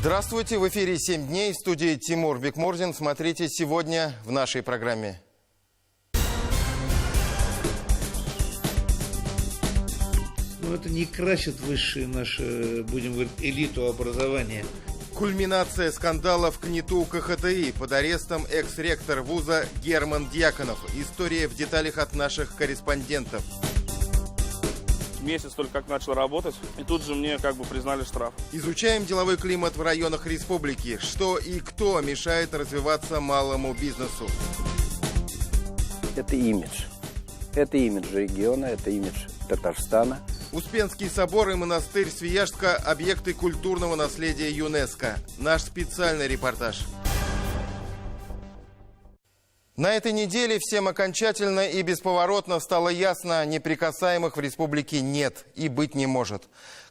Здравствуйте, в эфире «7 дней», в студии Тимур Бекмурзин. Смотрите сегодня в нашей программе. Это не красит высшие наши, будем говорить, элиту образования. Кульминация скандала в КНИТУ КХТИ. Под арестом экс-ректор вуза Герман Дьяконов. История в деталях от наших корреспондентов. Месяц только как начал работать, и тут же мне признали штраф. Изучаем деловой климат в районах республики. Что и кто мешает развиваться малому бизнесу? Это имидж. Это имидж региона, это имидж Татарстана. Успенский собор и монастырь Свияжска – объекты культурного наследия ЮНЕСКО. Наш специальный репортаж. На этой неделе всем окончательно и бесповоротно стало ясно, неприкасаемых в республике нет и быть не может.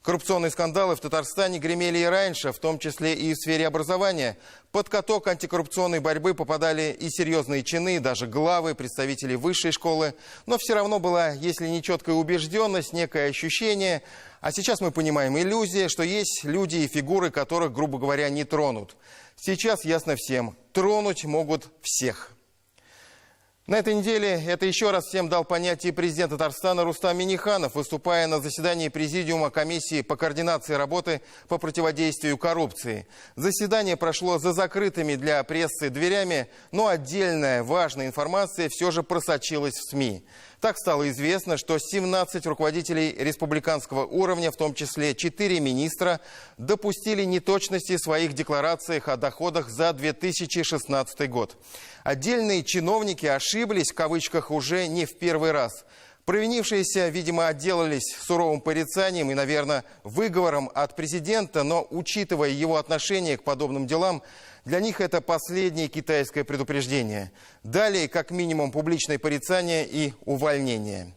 Коррупционные скандалы в Татарстане гремели и раньше, в том числе и в сфере образования. Под каток антикоррупционной борьбы попадали и серьезные чины, даже главы, представители высшей школы. Но все равно была, если не четкая убежденность, некое ощущение. А сейчас мы понимаем иллюзия, что есть люди и фигуры, которых, грубо говоря, не тронут. Сейчас ясно всем, тронуть могут всех. На этой неделе это еще раз всем дал понять и президент Татарстана Рустам Минниханов, выступая на заседании Президиума комиссии по координации работы по противодействию коррупции. Заседание прошло за закрытыми для прессы дверями, но отдельная важная информация все же просочилась в СМИ. Так стало известно, что 17 руководителей республиканского уровня, в том числе 4 министра, допустили неточности в своих декларациях о доходах за 2016 год. Отдельные чиновники ошиблись, в кавычках, уже не в первый раз. Провинившиеся, видимо, отделались суровым порицанием и, наверное, выговором от президента, но, учитывая его отношение к подобным делам, для них это последнее китайское предупреждение. Далее, как минимум, публичное порицание и увольнение.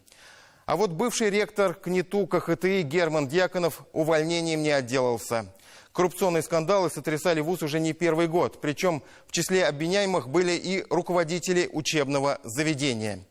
А вот бывший ректор КНИТУ КХТИ Герман Дьяконов увольнением не отделался. Коррупционные скандалы сотрясали вуз уже не первый год. Причем в числе обвиняемых были и руководители учебного заведения.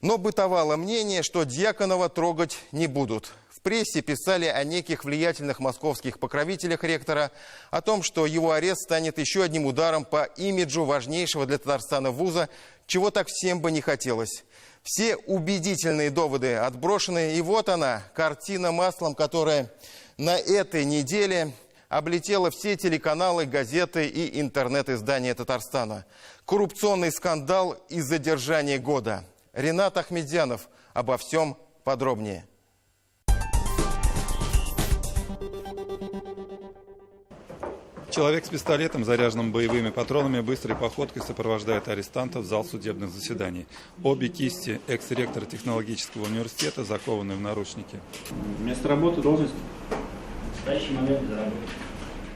Но бытовало мнение, что Дьяконова трогать не будут. В прессе писали о неких влиятельных московских покровителях ректора, о том, что его арест станет еще одним ударом по имиджу важнейшего для Татарстана вуза, чего так всем бы не хотелось. Все убедительные доводы отброшены, и вот она, картина маслом, которая на этой неделе облетела все телеканалы, газеты и интернет-издания Татарстана. Коррупционный скандал и задержание года. Ренат Ахмедзянов обо всем подробнее. Человек с пистолетом, заряженным боевыми патронами, быстрой походкой сопровождает арестантов в зал судебных заседаний. Обе кисти экс-ректора технологического университета закованы в наручники. Место работы, должность? В настоящий момент без работы.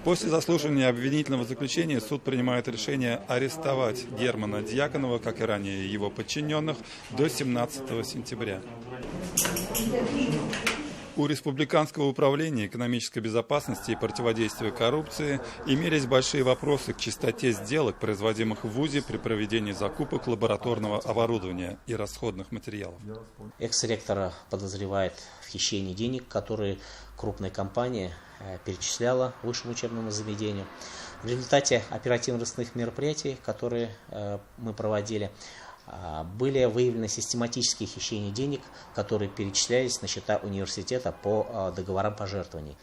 После заслушивания обвинительного заключения суд принимает решение арестовать Германа Дьяконова, как и ранее его подчиненных, до 17 сентября. У Республиканского управления экономической безопасности и противодействия коррупции имелись большие вопросы к чистоте сделок, производимых в вузе при проведении закупок лабораторного оборудования и расходных материалов. Экс-ректора подозревает в хищении денег, которые крупная компания перечисляла высшему учебному заведению. В результате оперативно-розыскных мероприятий, которые мы проводили, были выявлены систематические хищения денег, которые перечислялись на счета университета по договорам пожертвований.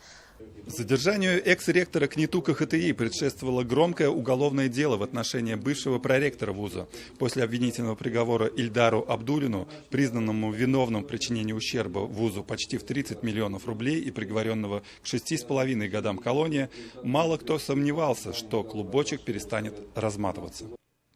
Задержанию экс-ректора КНИТУ КХТИ предшествовало громкое уголовное дело в отношении бывшего проректора вуза. После обвинительного приговора Ильдару Абдуллину, признанному виновным в причинении ущерба вузу почти в 30 миллионов рублей и приговоренного к 6,5 годам колонии, мало кто сомневался, что клубочек перестанет разматываться.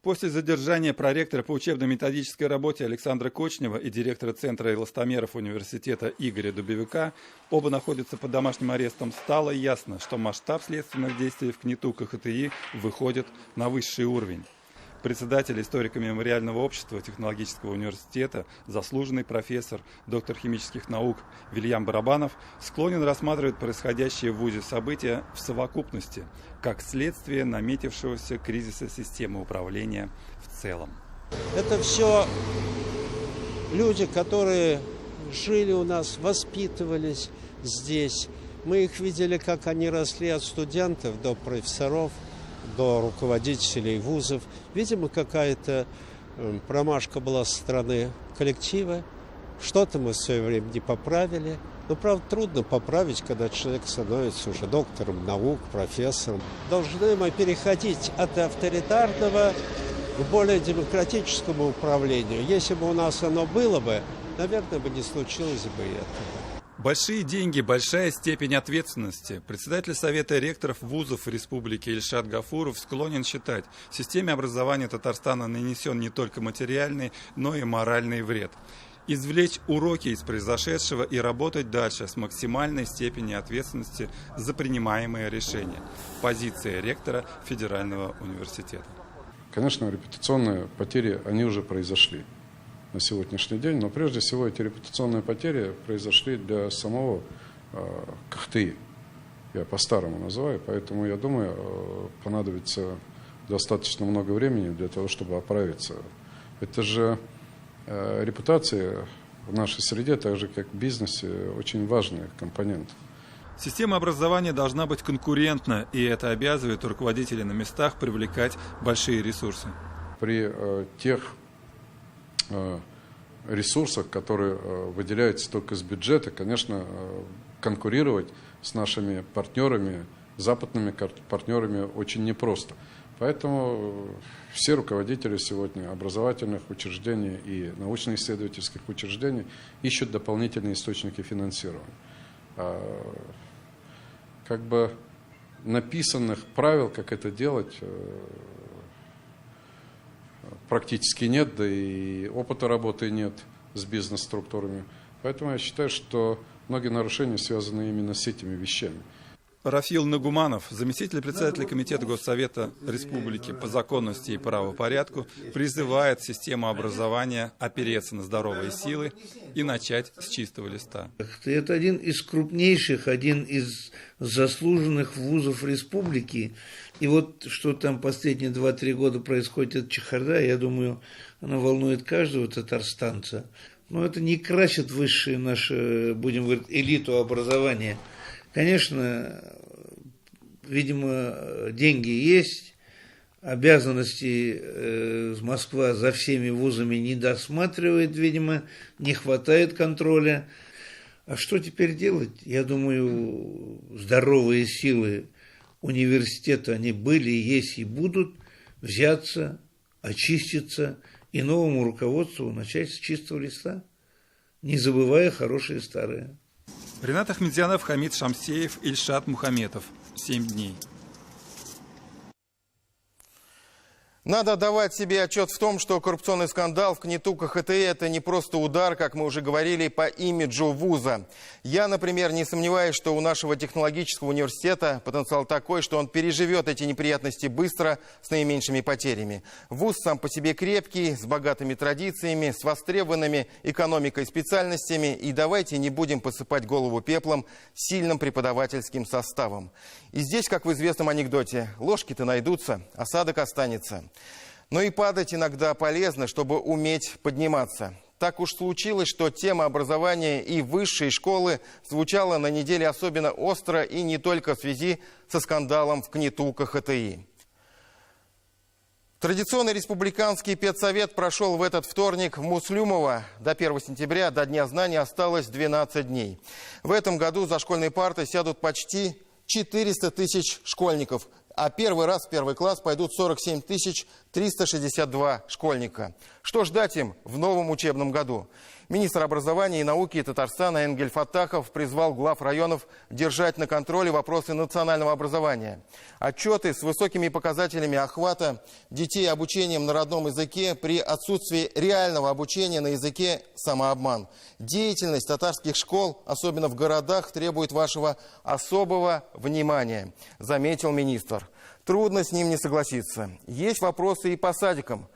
После задержания проректора по учебно-методической работе Александра Кочнева и директора Центра эластомеров университета Игоря Дубовика, оба находятся под домашним арестом, стало ясно, что масштаб следственных действий в КНИТУ КХТИ выходит на высший уровень. Председатель историко-мемориального общества технологического университета, заслуженный профессор, доктор химических наук Вильям Барабанов склонен рассматривать происходящие в вузе события в совокупности, как следствие наметившегося кризиса системы управления в целом. Это все люди, которые жили у нас, воспитывались здесь, Мы их видели, как они росли от студентов до профессоров, до руководителей вузов. Видимо, какая-то промашка была со стороны коллектива. Что-то мы в свое время не поправили. Но, правда, трудно поправить, когда человек становится уже доктором наук, профессором. Должны мы переходить от авторитарного к более демократическому управлению. Если бы у нас оно было бы, наверное, бы не случилось бы этого. Большие деньги, большая степень ответственности. Председатель Совета ректоров вузов Республики Ильшат Гафуров склонен считать, системе образования Татарстана нанесен не только материальный, но и моральный вред. Извлечь уроки из произошедшего и работать дальше с максимальной степенью ответственности за принимаемые решения. Позиция ректора Федерального университета. Конечно, репутационные потери, они уже произошли на сегодняшний день, но прежде всего эти репутационные потери произошли для самого КХТИ. Я по-старому называю, поэтому, я думаю, понадобится достаточно много времени для того, чтобы оправиться. Это же репутация в нашей среде, так же как в бизнесе, очень важный компонент. Система образования должна быть конкурентна, и это обязывает руководителей на местах привлекать большие ресурсы. При тех ресурсах, которые выделяются только с бюджета, конечно, конкурировать с нашими партнерами, западными партнерами очень непросто. Поэтому все руководители сегодня образовательных учреждений и научно-исследовательских учреждений ищут дополнительные источники финансирования. Как бы написанных правил, как это делать, практически нет, да и опыта работы нет с бизнес-структурами. Поэтому я считаю, что многие нарушения связаны именно с этими вещами. Рафил Нагуманов, заместитель председателя Комитета Госсовета Республики по законности и правопорядку, призывает систему образования опереться на здоровые силы и начать с чистого листа. Это один из крупнейших, один из заслуженных вузов республики. И вот что там последние 2-3 года происходит от чехарда, я думаю, она волнует каждого татарстанца. Но это не красит высшее наше, будем говорить, элиту образования. Конечно, видимо, деньги есть, обязанности Москва за всеми вузами не досматривает, видимо, не хватает контроля. А что теперь делать? Я думаю, здоровые силы университета, они были, есть и будут, взяться, очиститься и новому руководству начать с чистого листа, не забывая хорошие старые. Ренат Ахмедзянов, Хамид Шамсеев, Ильшат Мухаметов. 7 дней. Надо отдавать себе отчет в том, что коррупционный скандал в КНИТУ КХТИ – это не просто удар, как мы уже говорили, по имиджу вуза. Я, например, не сомневаюсь, что у нашего технологического университета потенциал такой, что он переживет эти неприятности быстро, с наименьшими потерями. Вуз сам по себе крепкий, с богатыми традициями, с востребованными экономикой специальностями. И давайте не будем посыпать голову пеплом сильным преподавательским составом. И здесь, как в известном анекдоте, ложки-то найдутся, осадок останется. Но и падать иногда полезно, чтобы уметь подниматься. Так уж случилось, что тема образования и высшей школы звучала на неделе особенно остро и не только в связи со скандалом в КНИТУ КХТИ. Традиционный республиканский педсовет прошел в этот вторник в Муслюмово. До 1 сентября, до Дня знаний, осталось 12 дней. В этом году за школьные парты сядут почти 400 тысяч школьников. А первый раз в первый класс пойдут 47 362 школьника. Что ждать им в новом учебном году? Министр образования и науки Татарстана Энгель Фаттахов призвал глав районов держать на контроле вопросы национального образования. Отчеты с высокими показателями охвата детей обучением на родном языке при отсутствии реального обучения на языке – самообман. Деятельность татарских школ, особенно в городах, требует вашего особого внимания, заметил министр. Трудно с ним не согласиться. Есть вопросы и по садикам.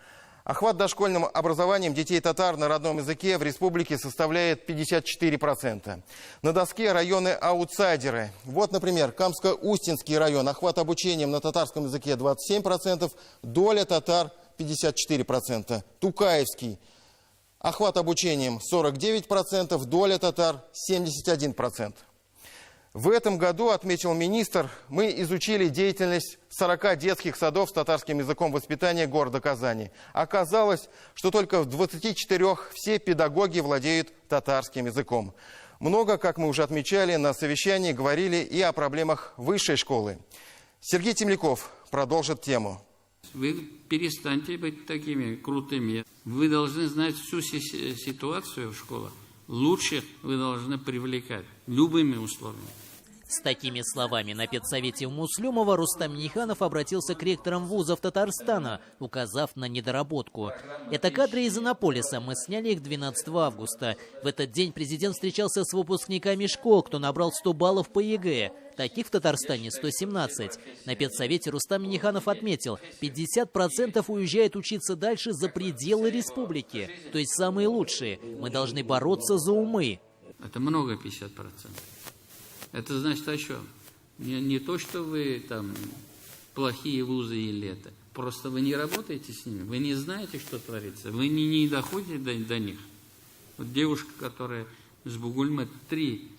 Охват дошкольным образованием детей татар на родном языке в республике составляет 54%. На доске районы-аутсайдеры. Вот, например, Камско-Устинский район. Охват обучением на татарском языке 27%, доля татар 54%. Тукаевский. Охват обучением 49%, доля татар 71%. В этом году, отметил министр, мы изучили деятельность 40 детских садов с татарским языком воспитания города Казани. Оказалось, что только в 24 все педагоги владеют татарским языком. Много, как мы уже отмечали, на совещании говорили и о проблемах высшей школы. Сергей Темляков продолжит тему. Вы перестаньте быть такими крутыми. Вы должны знать всю ситуацию в школах. Лучших вы должны привлекать любыми условиями. С такими словами на педсовете в Муслюмово Рустам Минниханов обратился к ректорам вузов Татарстана, указав на недоработку. Это кадры из Иннополиса. Мы сняли их 12 августа. В этот день президент встречался с выпускниками школ, кто набрал 100 баллов по ЕГЭ. Таких в Татарстане 117. На педсовете Рустам Минниханов отметил, 50% уезжает учиться дальше за пределы республики. То есть самые лучшие. Мы должны бороться за умы. Это много 50%. Это значит о чем? Не то, что вы там плохие вузы или это. Просто вы не работаете с ними. Вы не знаете, что творится. Вы не доходите до них. Вот девушка, которая с Бугульмы 3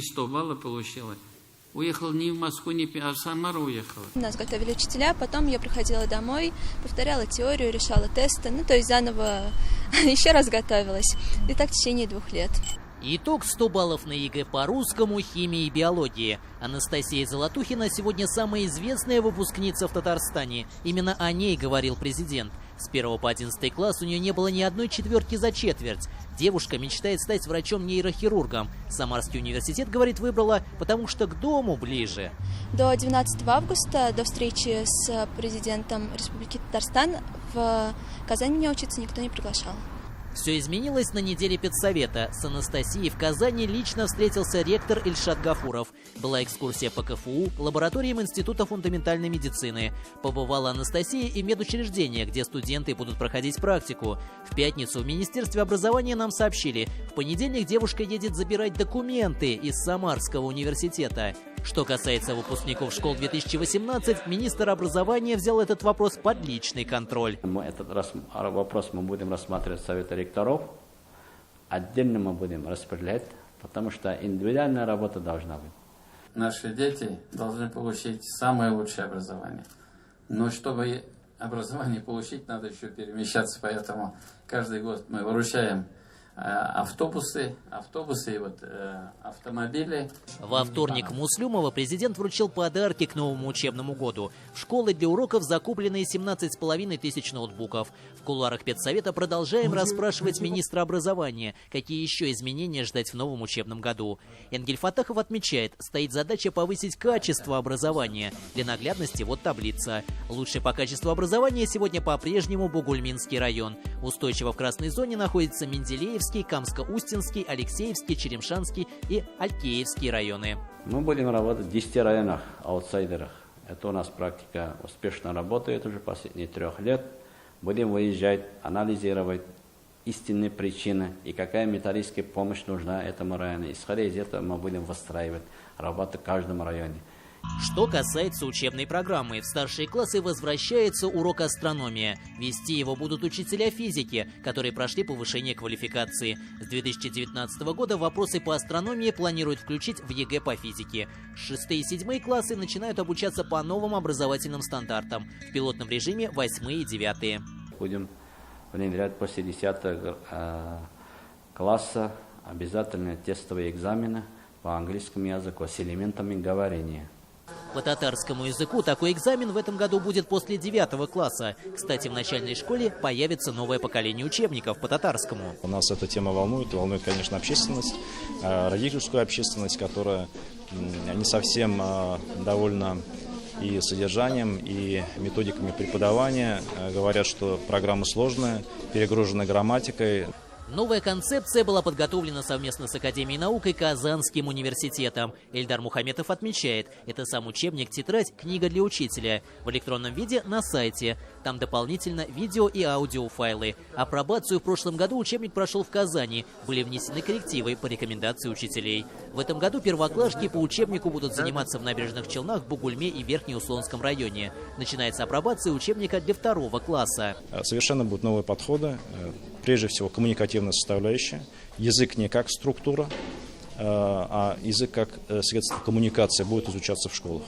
100 баллов получила, уехала не в Москву, а в Самару уехала. Нас готовили учителя, потом я приходила домой, повторяла теорию, решала тесты, то есть заново еще раз готовилась. И так в течение 2 лет. Итог: 100 баллов на ЕГЭ по русскому, химии и биологии. Анастасия Золотухина сегодня самая известная выпускница в Татарстане. Именно о ней говорил президент. С 1 по 11 класс у нее не было ни одной четверки за четверть. Девушка мечтает стать врачом-нейрохирургом. Самарский университет, говорит, выбрала, потому что к дому ближе. До 12 августа, до встречи с президентом Республики Татарстан, в Казань меня учиться никто не приглашал. Все изменилось на неделе педсовета. С Анастасией в Казани лично встретился ректор Ильшат Гафуров. Была экскурсия по КФУ, лабораториям Института фундаментальной медицины. Побывала Анастасия и в медучреждениях, где студенты будут проходить практику. В пятницу в Министерстве образования нам сообщили, в понедельник девушка едет забирать документы из Самарского университета. Что касается выпускников школ 2018, министр образования взял этот вопрос под личный контроль. Этот вопрос мы будем рассматривать в Совете ректоров. Отдельно мы будем распределять, потому что индивидуальная работа должна быть. Наши дети должны получить самое лучшее образование. Но чтобы образование получить, надо еще перемещаться, поэтому каждый год мы выручаем автобусы и автомобили. Во вторник в Муслюмово президент вручил подарки к новому учебному году. В школы для уроков закуплены 17,5 тысяч ноутбуков. В кулуарах педсовета продолжаем расспрашивать министра образования, какие еще изменения ждать в новом учебном году. Энгель Фатахов отмечает, стоит задача повысить качество образования. Для наглядности вот таблица. Лучший по качеству образования сегодня по-прежнему Бугульминский район. Устойчиво в красной зоне находится Менделеевский, Камско-Устинский, Алексеевский, Черемшанский и Алькеевский районы. Мы будем работать в 10 районах, аутсайдерах. Это у нас практика успешно работает уже последние 3 лет. Будем выезжать, анализировать истинные причины и какая методическая помощь нужна этому району. Исходя из этого мы будем выстраивать работу в каждом районе. Что касается учебной программы, в старшие классы возвращается урок астрономия. Вести его будут учителя физики, которые прошли повышение квалификации. С 2019 года вопросы по астрономии планируют включить в ЕГЭ по физике. 6 и 7 классы начинают обучаться по новым образовательным стандартам. В пилотном режиме 8 и 9. Будем внедрять после 10 класса обязательные тестовые экзамены по английскому языку с элементами говорения. По татарскому языку такой экзамен в этом году будет после 9 класса. Кстати, в начальной школе появится новое поколение учебников по татарскому. У нас эта тема волнует, конечно, общественность, родительскую общественность, которая не совсем довольна и содержанием, и методиками преподавания. Говорят, что программа сложная, перегружена грамматикой. Новая концепция была подготовлена совместно с Академией наук и Казанским университетом. Эльдар Мухаметов отмечает, это сам учебник, тетрадь, книга для учителя. В электронном виде на сайте. Там дополнительно видео и аудиофайлы. Апробацию в прошлом году учебник прошел в Казани. Были внесены коррективы по рекомендации учителей. В этом году первоклашки по учебнику будут заниматься в Набережных Челнах, Бугульме и Верхнеуслонском районе. Начинается апробация учебника для 2 класса. Совершенно будут новые подходы. Прежде всего, коммуникативная составляющая. Язык не как структура, а язык как средство коммуникации будет изучаться в школах.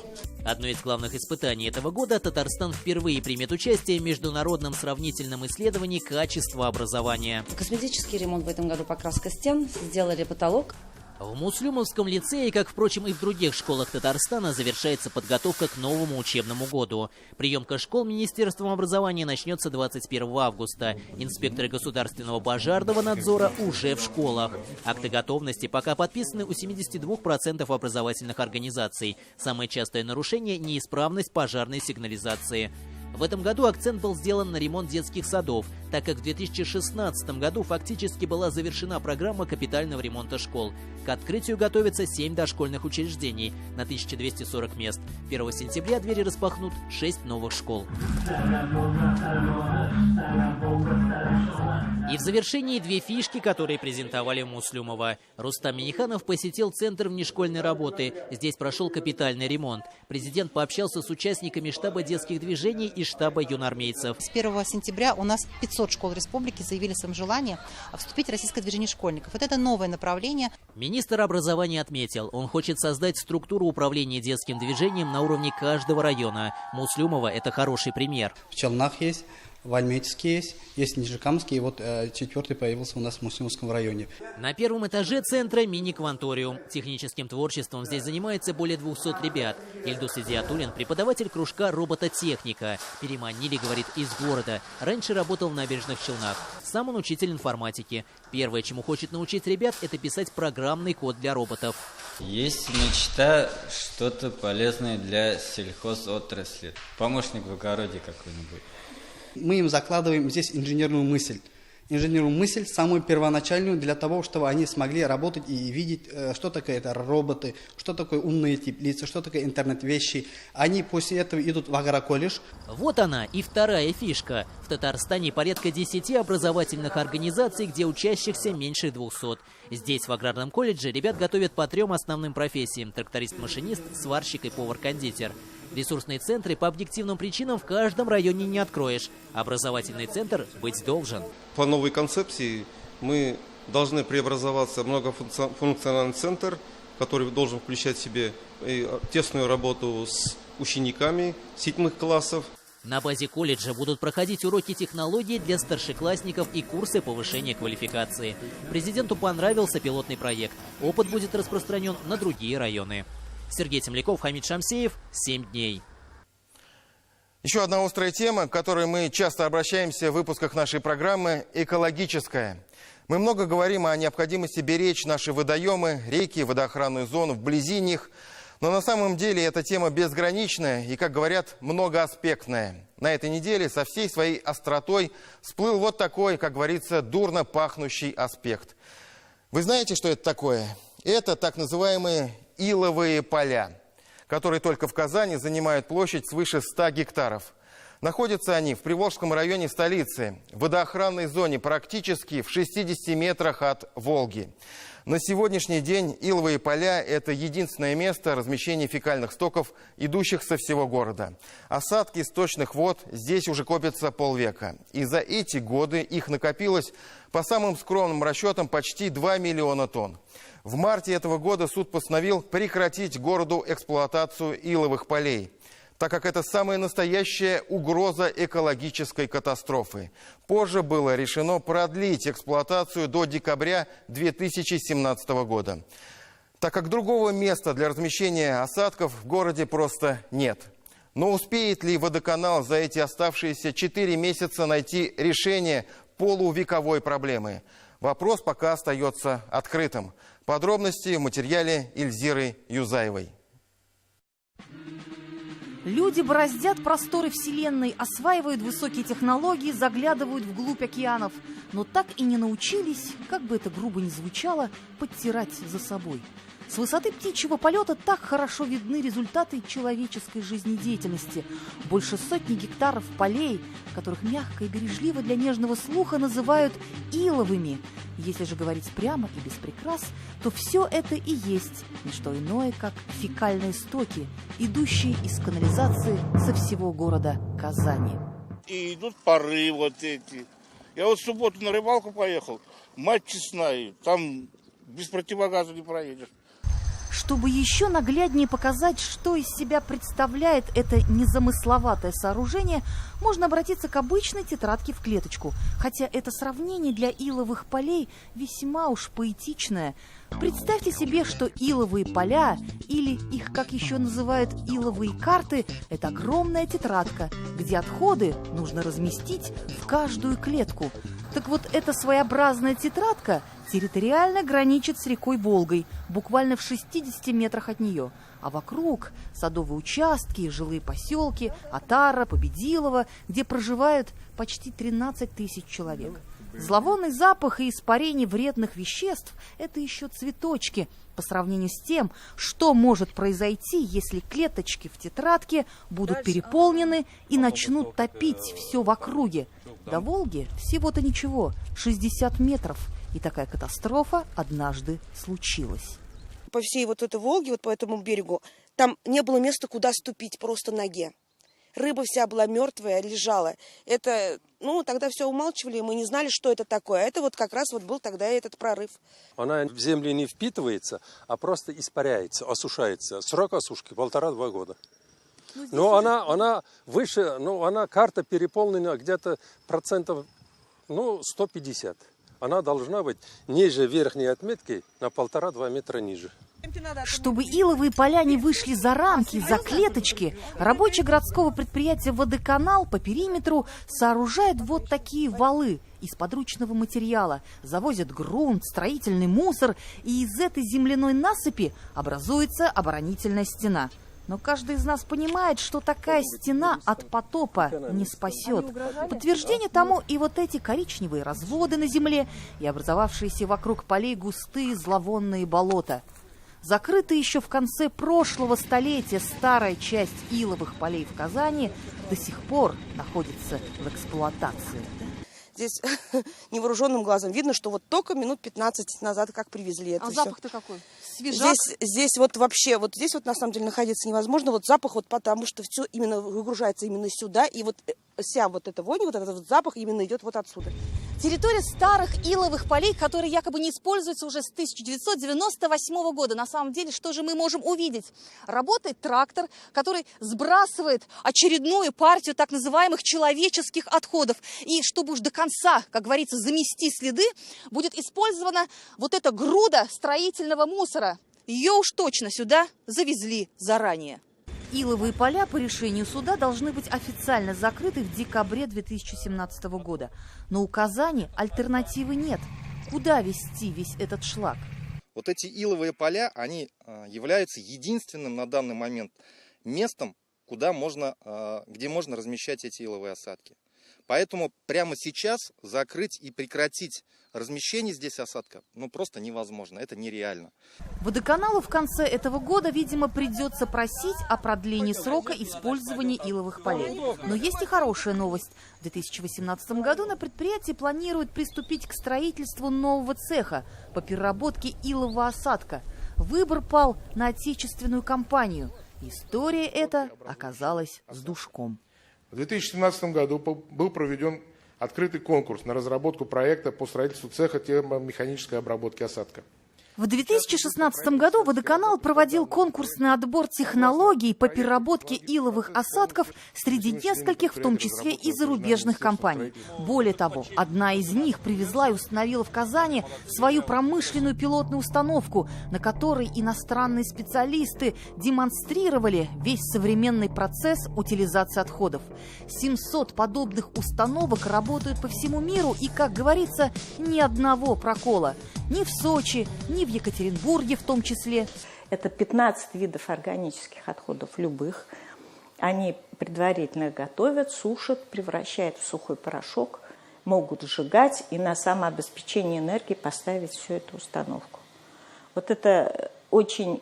Одно из главных испытаний этого года — Татарстан впервые примет участие в международном сравнительном исследовании качества образования. Косметический ремонт в этом году, покраска стен, сделали потолок. В Муслюмовском лицее, как, впрочем, и в других школах Татарстана, завершается подготовка к новому учебному году. Приемка школ Министерством образования начнется 21 августа. Инспекторы государственного пожарного надзора уже в школах. Акты готовности пока подписаны у 72% образовательных организаций. Самое частое нарушение – неисправность пожарной сигнализации. В этом году акцент был сделан на ремонт детских садов, так как в 2016 году фактически была завершена программа капитального ремонта школ. К открытию готовятся 7 дошкольных учреждений на 1240 мест. 1 сентября двери распахнут 6 новых школ. И в завершении 2 фишки, которые презентовали Муслюмова. Рустам Миниханов посетил Центр внешкольной работы. Здесь прошел капитальный ремонт. Президент пообщался с участниками штаба детских движений и штаба юнармейцев. С 1 сентября у нас 500 школ республики заявили своим желанием вступить в российское движение школьников. Вот это новое направление. Министр образования отметил, он хочет создать структуру управления детским движением на уровне каждого района. Муслюмова – это хороший пример. В Челнах есть, в Альметьевске есть в Нижекамске, и вот 4-й появился у нас в Муслюмовском районе. На первом этаже центра мини-кванториум. Техническим творчеством здесь занимается более 200 ребят. Ильдус Идиатуллин – преподаватель кружка робототехника. Переманили, говорит, из города. Раньше работал в Набережных Челнах. Сам он учитель информатики. Первое, чему хочет научить ребят, это писать программный код для роботов. Есть мечта что-то полезное для сельхозотрасли. Помощник в огороде какой-нибудь. Мы им закладываем здесь инженерную мысль. Инженерную мысль, самую первоначальную, для того, чтобы они смогли работать и видеть, что такое это роботы, что такое умные теплицы, что такое интернет-вещи. Они после этого идут в агроколледж. Вот она и вторая фишка. В Татарстане порядка 10 образовательных организаций, где учащихся меньше 200. Здесь, в аграрном колледже, ребят готовят по 3 основным профессиям – тракторист-машинист, сварщик и повар-кондитер. Ресурсные центры по объективным причинам в каждом районе не откроешь. Образовательный центр быть должен. По новой концепции мы должны преобразоваться в многофункциональный центр, который должен включать в себе тесную работу с учениками 7 классов. На базе колледжа будут проходить уроки технологий для старшеклассников и курсы повышения квалификации. Президенту понравился пилотный проект. Опыт будет распространен на другие районы. Сергей Темляков, Хамид Шамсеев, 7 дней. Еще одна острая тема, к которой мы часто обращаемся в выпусках нашей программы – экологическая. Мы много говорим о необходимости беречь наши водоемы, реки, водоохранную зону, вблизи них. Но на самом деле эта тема безграничная и, как говорят, многоаспектная. На этой неделе со всей своей остротой всплыл вот такой, как говорится, дурно пахнущий аспект. Вы знаете, что это такое? Это так называемые иловые поля, которые только в Казани занимают площадь свыше 100 гектаров. Находятся они в Приволжском районе столицы, в водоохранной зоне практически в 60 метрах от Волги. На сегодняшний день иловые поля – это единственное место размещения фекальных стоков, идущих со всего города. Осадки сточных вод здесь уже копятся полвека. И за эти годы их накопилось, по самым скромным расчетам, почти 2 миллиона тонн. В марте этого года суд постановил прекратить городу эксплуатацию иловых полей, так как это самая настоящая угроза экологической катастрофы. Позже было решено продлить эксплуатацию до декабря 2017 года, так как другого места для размещения осадков в городе просто нет. Но успеет ли водоканал за эти оставшиеся 4 месяца найти решение полувековой проблемы? Вопрос пока остается открытым. Подробности в материале Ильзиры Юзаевой. Люди бороздят просторы Вселенной, осваивают высокие технологии, заглядывают вглубь океанов, но так и не научились, как бы это грубо ни звучало, подтирать за собой. С высоты птичьего полета так хорошо видны результаты человеческой жизнедеятельности. Больше сотни гектаров полей, которых мягко и бережливо для нежного слуха называют иловыми. Если же говорить прямо и без прикрас, то все это и есть не что иное, как фекальные стоки, идущие из канализации со всего города Казани. И идут пары вот эти. Я вот в субботу на рыбалку поехал, мать честная, там без противогаза не проедешь. Чтобы еще нагляднее показать, что из себя представляет это незамысловатое сооружение, можно обратиться к обычной тетрадке в клеточку. Хотя это сравнение для иловых полей весьма уж поэтичное. Представьте себе, что иловые поля, или их, как еще называют, иловые карты, это огромная тетрадка, где отходы нужно разместить в каждую клетку. Так вот, эта своеобразная тетрадка территориально граничит с рекой Волгой, буквально в 60 метрах от нее. А вокруг садовые участки и жилые поселки Отара, Победилово, где проживают почти 13 тысяч человек. Зловонный запах и испарение вредных веществ – это еще цветочки по сравнению с тем, что может произойти, если клеточки в тетрадке будут переполнены и начнут топить все в округе. До Волги всего-то ничего, 60 метров. И такая катастрофа однажды случилась. По всей вот этой Волге, вот по этому берегу, там не было места, куда ступить просто ноге. Рыба вся была мертвая, лежала. Это, тогда все умалчивали, мы не знали, что это такое. Это вот как раз вот был тогда этот прорыв. Она в землю не впитывается, а просто испаряется, осушается. Срок осушки 1,5-2 года. Но она выше, она карта переполнена где-то процентов 150. Она должна быть ниже верхней отметки на 1,5-2 метра ниже. Чтобы иловые поля не вышли за рамки, за клеточки, рабочие городского предприятия «Водоканал» по периметру сооружают вот такие валы из подручного материала, завозят грунт, строительный мусор, и из этой земляной насыпи образуется оборонительная стена. Но каждый из нас понимает, что такая стена от потопа не спасет. Подтверждение тому и вот эти коричневые разводы на земле, и образовавшиеся вокруг полей густые зловонные болота. Закрытая еще в конце прошлого столетия старая часть иловых полей в Казани до сих пор находится в эксплуатации. Здесь невооруженным глазом видно, что вот только минут 15 назад как привезли это. А запах-то какой? Свежак? Здесь вот вообще, вот здесь вот на самом деле находиться невозможно. Вот запах вот потому, что все именно выгружается именно сюда. И вот вся вот эта вонь, вот этот вот запах именно идет вот отсюда. Территория старых иловых полей, которые якобы не используются уже с 1998 года. На самом деле, что же мы можем увидеть? Работает трактор, который сбрасывает очередную партию так называемых человеческих отходов. И чтобы уж до конца, как говорится, замести следы, будет использована вот эта груда строительного мусора. Ее уж точно сюда завезли заранее. Иловые поля по решению суда должны быть официально закрыты в декабре 2017 года. Но у Казани альтернативы нет. Куда везти весь этот шлак? Вот эти иловые поля, они являются единственным на данный момент местом, где можно размещать эти иловые осадки. Поэтому прямо сейчас закрыть и прекратить размещение здесь осадка просто невозможно, это нереально. Водоканалу в конце этого года, видимо, придется просить о продлении срока использования иловых полей. Но есть и хорошая новость. В 2018 году на предприятии планируют приступить к строительству нового цеха по переработке илового осадка. Выбор пал на отечественную компанию. История эта оказалась с душком. В 2017 году был проведен открытый конкурс на разработку проекта по строительству цеха термомеханической обработки осадка. В 2016 году Водоканал проводил конкурсный отбор технологий по переработке иловых осадков среди нескольких, в том числе и зарубежных компаний. Более того, одна из них привезла и установила в Казани свою промышленную пилотную установку, на которой иностранные специалисты демонстрировали весь современный процесс утилизации отходов. 700 подобных установок работают по всему миру и, как говорится, ни одного прокола. Ни в Сочи, ни в Екатеринбурге в том числе. Это 15 видов органических отходов любых. Они предварительно их готовят, сушат, превращают в сухой порошок, могут сжигать и на самообеспечение энергии поставить всю эту установку. Вот это очень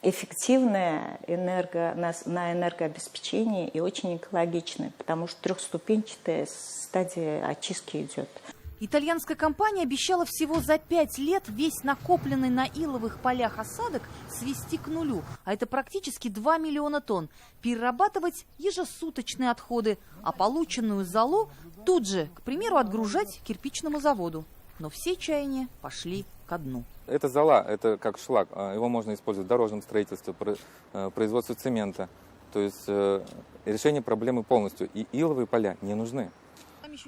эффективная на энергообеспечение и очень экологичная, потому что трехступенчатая стадия очистки идет. Итальянская компания обещала всего за 5 лет весь накопленный на иловых полях осадок свести к нулю, а это практически 2 миллиона тонн, перерабатывать ежесуточные отходы, а полученную золу тут же, к примеру, отгружать кирпичному заводу. Но все чаяния пошли ко ко дну. Это зола, это как шлак. Его можно использовать в дорожном строительстве, производстве цемента. То есть решение проблемы полностью. И иловые поля не нужны.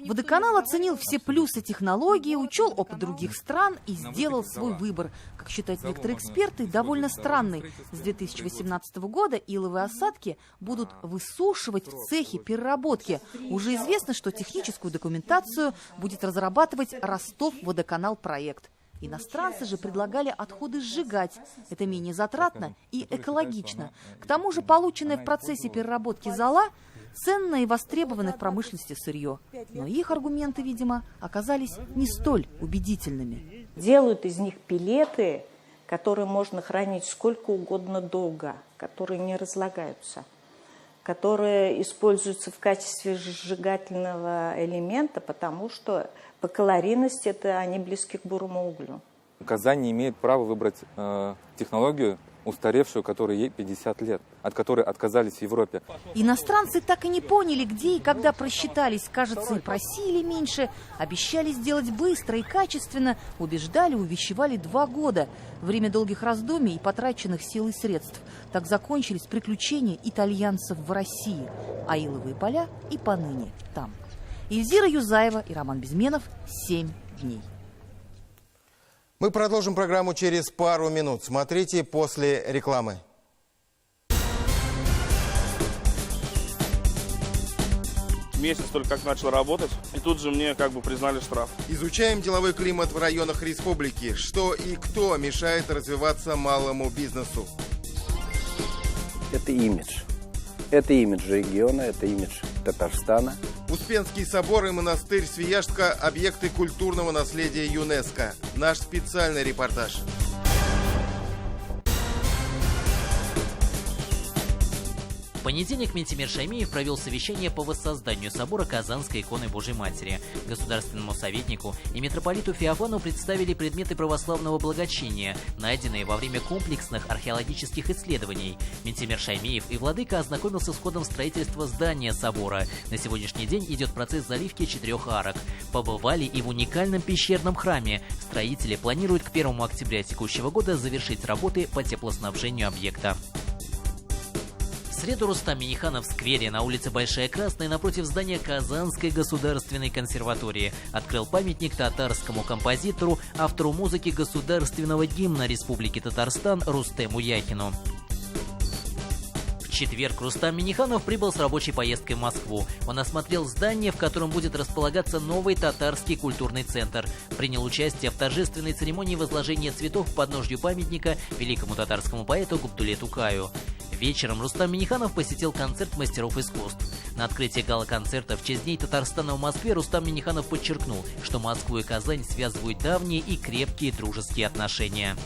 Водоканал оценил все плюсы технологии, учел опыт других стран и сделал свой выбор. Как считают некоторые эксперты, довольно странный. С 2018 года иловые осадки будут высушивать в цехе переработки. Уже известно, что техническую документацию будет разрабатывать Ростов-Водоканал проект. Иностранцы же предлагали отходы сжигать. Это менее затратно и экологично. К тому же полученное в процессе переработки зола ценное и востребованное в промышленности сырье. Но их аргументы, видимо, оказались не столь убедительными. Делают из них пелеты, которые можно хранить сколько угодно долго, которые не разлагаются, которые используются в качестве сжигательного элемента, потому что по калорийности они близки к бурому углю. Казань не имеет права выбрать технологию, устаревшую, которой ей 50 лет, от которой отказались в Европе. Иностранцы так и не поняли, где и когда просчитались. Кажется, и просили меньше, обещали сделать быстро и качественно, убеждали, увещевали 2 года. Время долгих раздумий и потраченных сил и средств. Так закончились приключения итальянцев в России. А иловые поля и поныне там. Эльзира Юзаева и Роман Безменов. 7 дней. Мы продолжим программу через пару минут. Смотрите после рекламы. Месяц только как начал работать, и тут же мне признали штраф. Изучаем деловой климат в районах республики. Что и кто мешает развиваться малому бизнесу? Это имидж. Это имидж региона, это имидж Татарстана. Успенский собор и монастырь Свияжска – объекты культурного наследия ЮНЕСКО. Наш специальный репортаж. В понедельник Минтимир Шаймиев провел совещание по воссозданию собора Казанской иконы Божьей Матери. Государственному советнику и митрополиту Феофану представили предметы православного благочиния, найденные во время комплексных археологических исследований. Минтимир Шаймиев и владыка ознакомился с ходом строительства здания собора. На сегодняшний день идет процесс заливки 4 арок. Побывали и в уникальном пещерном храме. Строители планируют к 1 октября текущего года завершить работы по теплоснабжению объекта. В среду Рустам Минниханов в сквере на улице Большая Красная напротив здания Казанской государственной консерватории открыл памятник татарскому композитору, автору музыки государственного гимна Республики Татарстан Рустему Яхину. В четверг Рустам Минниханов прибыл с рабочей поездкой в Москву. Он осмотрел здание, в котором будет располагаться новый татарский культурный центр. Принял участие в торжественной церемонии возложения цветов к подножью памятника великому татарскому поэту Габдулле Тукаю. Вечером Рустам Минниханов посетил концерт мастеров искусств. На открытии гала-концерта в честь Дней Татарстана в Москве Рустам Минниханов подчеркнул, что Москву и Казань связывают давние и крепкие дружеские отношения.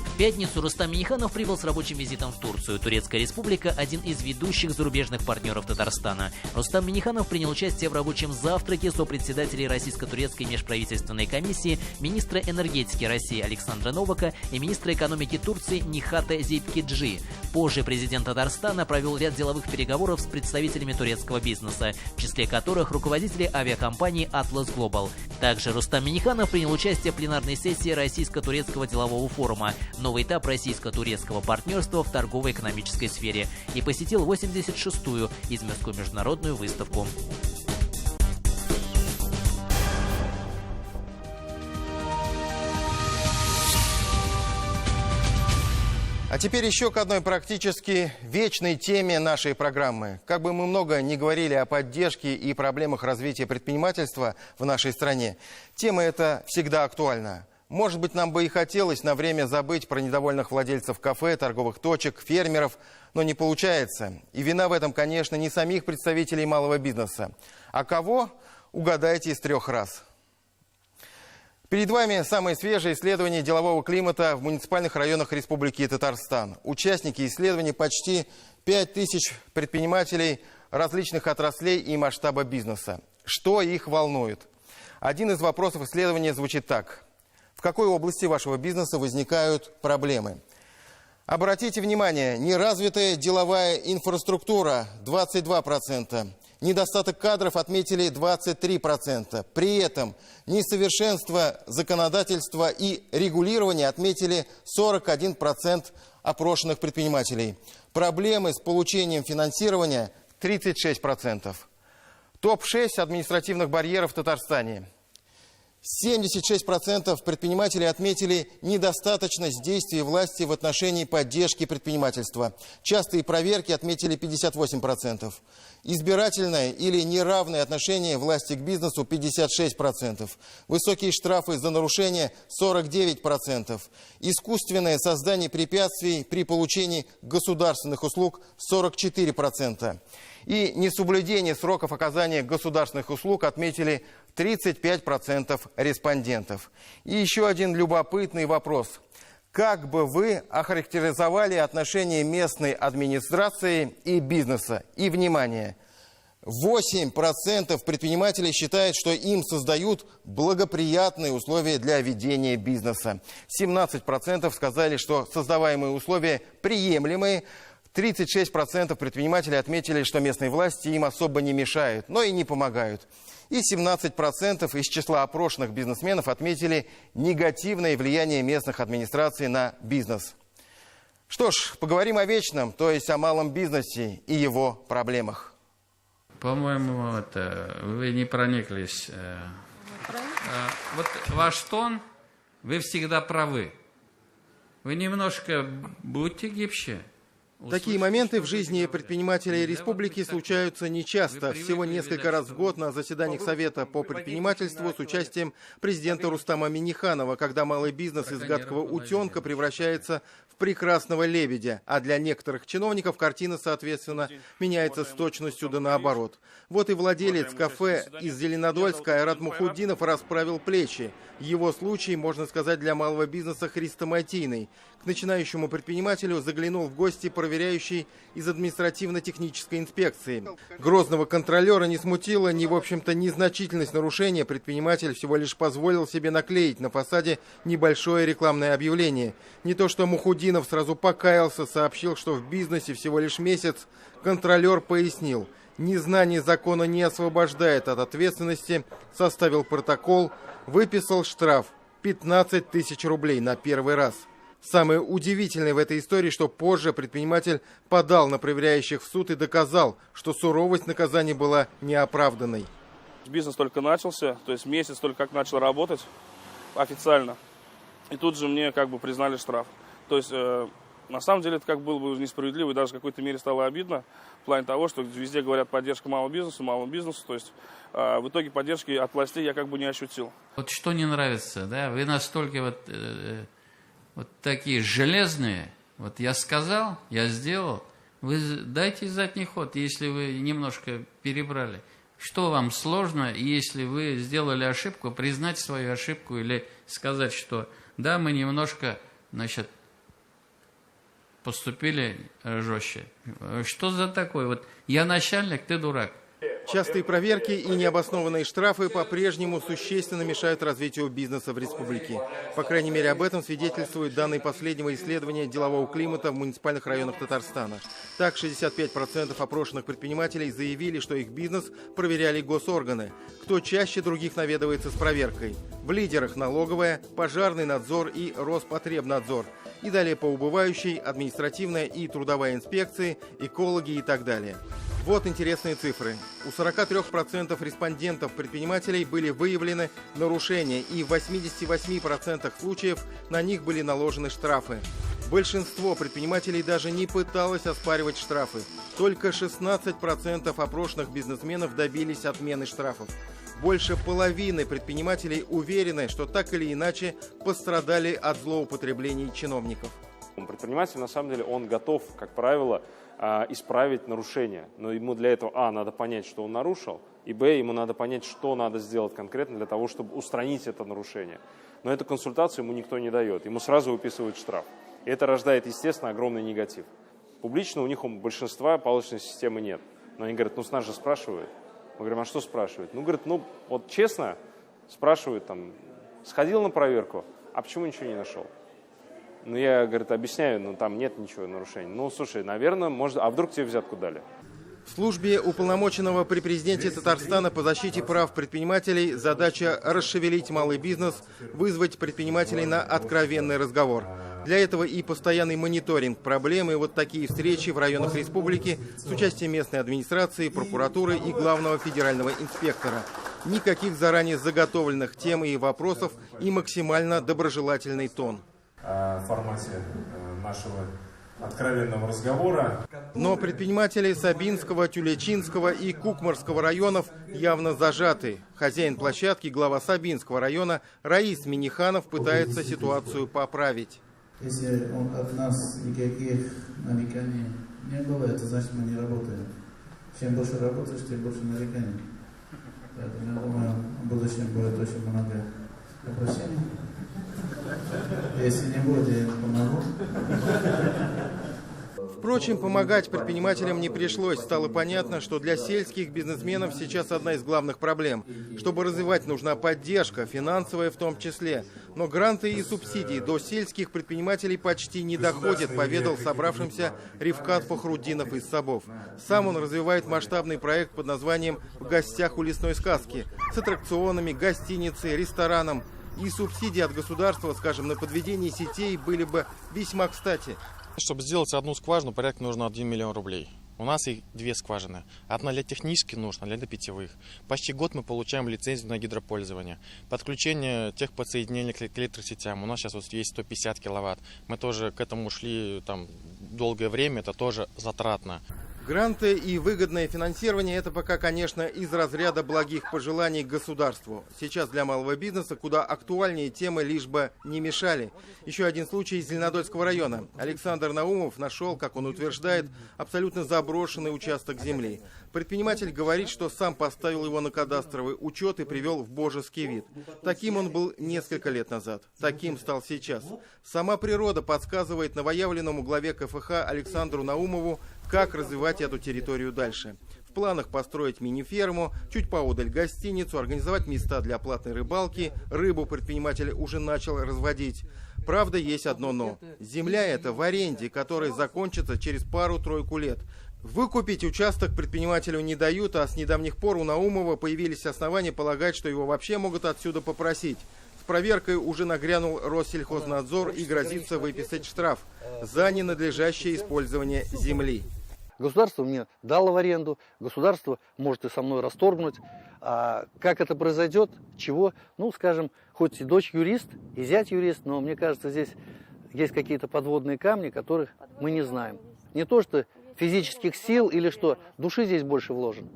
В пятницу Рустам Минниханов прибыл с рабочим визитом в Турцию. Турецкая республика – один из ведущих зарубежных партнеров Татарстана. Рустам Минниханов принял участие в рабочем завтраке сопредседателей Российско-турецкой межправительственной комиссии, министра энергетики России Александра Новака и министра экономики Турции Нихата Зейткиджи. Позже президент Татарстана провел ряд деловых переговоров с представителями турецкого бизнеса, в числе которых руководители авиакомпании «Атлас Глобал». Также Рустам Минниханов принял участие в пленарной сессии Российско-турецкого делового форума «Новый этап российско-турецкого партнерства в торгово-экономической сфере» и посетил 86-ю Измирскую международную выставку. А теперь еще к одной практически вечной теме нашей программы. Как бы мы много ни говорили о поддержке и проблемах развития предпринимательства в нашей стране, тема эта всегда актуальна. Может быть, нам бы и хотелось на время забыть про недовольных владельцев кафе, торговых точек, фермеров, но не получается. И вина в этом, конечно, не самих представителей малого бизнеса. А кого? Угадайте из 3 раз. Перед вами самые свежие исследования делового климата в муниципальных районах Республики Татарстан. Участники исследований почти 5000 предпринимателей различных отраслей и масштаба бизнеса. Что их волнует? Один из вопросов исследования звучит так. В какой области вашего бизнеса возникают проблемы? Обратите внимание, неразвитая деловая инфраструктура – 22%, Недостаток кадров отметили 23%. При этом несовершенство законодательства и регулирования отметили 41% опрошенных предпринимателей. Проблемы с получением финансирования 36%. Топ-6 административных барьеров в Татарстане. 76% предпринимателей отметили недостаточность действий власти в отношении поддержки предпринимательства. Частые проверки отметили 58%. Избирательное или неравное отношение власти к бизнесу 56%. Высокие штрафы за нарушения 49%. Искусственное создание препятствий при получении государственных услуг 44%. И несоблюдение сроков оказания государственных услуг отметили 35% респондентов. И еще один любопытный вопрос. Как бы вы охарактеризовали отношения местной администрации и бизнеса? И, внимание, 8% предпринимателей считают, что им создают благоприятные условия для ведения бизнеса. 17% сказали, что создаваемые условия приемлемые. 36% предпринимателей отметили, что местные власти им особо не мешают, но и не помогают. И 17% из числа опрошенных бизнесменов отметили негативное влияние местных администраций на бизнес. Что ж, поговорим о вечном, то есть о малом бизнесе и его проблемах. По-моему, вы не прониклись. Вот ваш тон, вы всегда правы. Вы немножко будьте гибче. Такие моменты в жизни предпринимателей республики случаются нечасто. Всего несколько раз в год на заседаниях Совета по предпринимательству с участием президента Рустама Минниханова, когда малый бизнес из гадкого утенка превращается в прекрасного лебедя, а для некоторых чиновников картина, соответственно, меняется с точностью да наоборот. Вот и владелец кафе из Зеленодольска Айрат Мухуддинов расправил плечи. Его случай, можно сказать, для малого бизнеса хрестоматийный. К начинающему предпринимателю заглянул в гости проверяющий из административно-технической инспекции. Грозного контролера не смутила ни, в общем-то, незначительность нарушения. Предприниматель всего лишь позволил себе наклеить на фасаде небольшое рекламное объявление. Не то что Мухуддинов сразу покаялся, сообщил, что в бизнесе всего лишь месяц. Контролер пояснил: незнание закона не освобождает от ответственности, составил протокол, выписал штраф 15 тысяч рублей на первый раз. Самое удивительное в этой истории, что позже предприниматель подал на проверяющих в суд и доказал, что суровость наказания была неоправданной. Бизнес только начался, то есть месяц только как начал работать официально. И тут же мне признали штраф. То есть на самом деле это было бы несправедливо и даже в какой-то мере стало обидно. В плане того, что везде говорят поддержка малому бизнесу. То есть в итоге поддержки от властей я не ощутил. Вот что не нравится, да? Вы настолько вот такие железные. Вот я сказал, я сделал. Вы дайте задний ход, если вы немножко перебрали. Что вам сложно, если вы сделали ошибку, признать свою ошибку или сказать, что да, мы немножко, поступили жестче. Что за такое? Вот я начальник, ты дурак. Частые проверки и необоснованные штрафы по-прежнему существенно мешают развитию бизнеса в республике. По крайней мере, об этом свидетельствуют данные последнего исследования делового климата в муниципальных районах Татарстана. Так, 65% опрошенных предпринимателей заявили, что их бизнес проверяли госорганы. Кто чаще других наведывается с проверкой? В лидерах налоговая, пожарный надзор и Роспотребнадзор. И далее по убывающей административная и трудовая инспекции, экологи и так далее. Вот интересные цифры. У 43% респондентов-предпринимателей были выявлены нарушения, и в 88% случаев на них были наложены штрафы. Большинство предпринимателей даже не пыталось оспаривать штрафы. Только 16% опрошенных бизнесменов добились отмены штрафов. Больше половины предпринимателей уверены, что так или иначе пострадали от злоупотреблений чиновников. Предприниматель, на самом деле, он готов, как правило, исправить нарушение. Но ему для этого, надо понять, что он нарушил, и, ему надо понять, что надо сделать конкретно для того, чтобы устранить это нарушение. Но эту консультацию ему никто не дает, ему сразу выписывают штраф. И это рождает, естественно, огромный негатив. Публично у них у большинства палочной системы нет. Но они говорят, с нас же спрашивают. Мы говорим, а что спрашивают? Говорят, вот честно, спрашивают, сходил на проверку, а почему ничего не нашел? Я, объясняю, там нет ничего нарушений. Слушай, наверное, может, а вдруг тебе взятку дали? В службе уполномоченного при президенте Татарстана по защите прав предпринимателей задача расшевелить малый бизнес, вызвать предпринимателей на откровенный разговор. Для этого и постоянный мониторинг проблем, и вот такие встречи в районах республики с участием местной администрации, прокуратуры и главного федерального инспектора. Никаких заранее заготовленных тем и вопросов и максимально доброжелательный тон. В формате нашего откровенного разговора. Но предприниматели Сабинского, Тюлечинского и Кукмарского районов явно зажаты. Хозяин площадки, глава Сабинского района Раис Миниханов пытается ситуацию поправить. Если от нас никаких нареканий не было, это значит, мы не работаем. Чем больше работаешь, тем больше нареканий. Поэтому я думаю, в будущем будет очень много обращений. Если не будет, я помогу. Впрочем, помогать предпринимателям не пришлось. Стало понятно, что для сельских бизнесменов сейчас одна из главных проблем. Чтобы развивать, нужна поддержка, финансовая в том числе. Но гранты и субсидии до сельских предпринимателей почти не доходят, поведал собравшимся Ривкат Фахруддинов из Сабов. Сам он развивает масштабный проект под названием «В гостях у лесной сказки» с аттракционами, гостиницей, рестораном. И субсидии от государства, скажем, на подведение сетей были бы весьма кстати. Чтобы сделать одну скважину, порядка нужно 1 миллион рублей. У нас их 2 скважины. Одна для технически нужна, для питьевых. Почти год мы получаем лицензию на гидропользование. Подключение техподсоединений к электросетям. У нас сейчас вот есть 150 киловатт. Мы тоже к этому шли долгое время, это тоже затратно. Гранты и выгодное финансирование – это пока, конечно, из разряда благих пожеланий к государству. Сейчас для малого бизнеса куда актуальнее темы, лишь бы не мешали. Еще один случай из Зеленодольского района. Александр Наумов нашел, как он утверждает, абсолютно заброшенный участок земли. Предприниматель говорит, что сам поставил его на кадастровый учет и привел в божеский вид. Таким он был несколько лет назад. Таким стал сейчас. Сама природа подсказывает новоявленному главе КФХ Александру Наумову, как развивать эту территорию дальше. В планах построить мини-ферму, чуть поодаль гостиницу, организовать места для платной рыбалки. Рыбу предприниматель уже начал разводить. Правда, есть одно «но». Земля эта в аренде, которая закончится через пару-тройку лет. Выкупить участок предпринимателю не дают, а с недавних пор у Наумова появились основания полагать, что его вообще могут отсюда попросить. С проверкой уже нагрянул Россельхознадзор и грозится выписать штраф за ненадлежащее использование земли. Государство мне дало в аренду, государство может и со мной расторгнуть. А как это произойдет, чего, скажем, хоть и дочь юрист, и зять юрист, но мне кажется, здесь есть какие-то подводные камни, которых мы не знаем. Не то, что физических сил или что, души здесь больше вложено.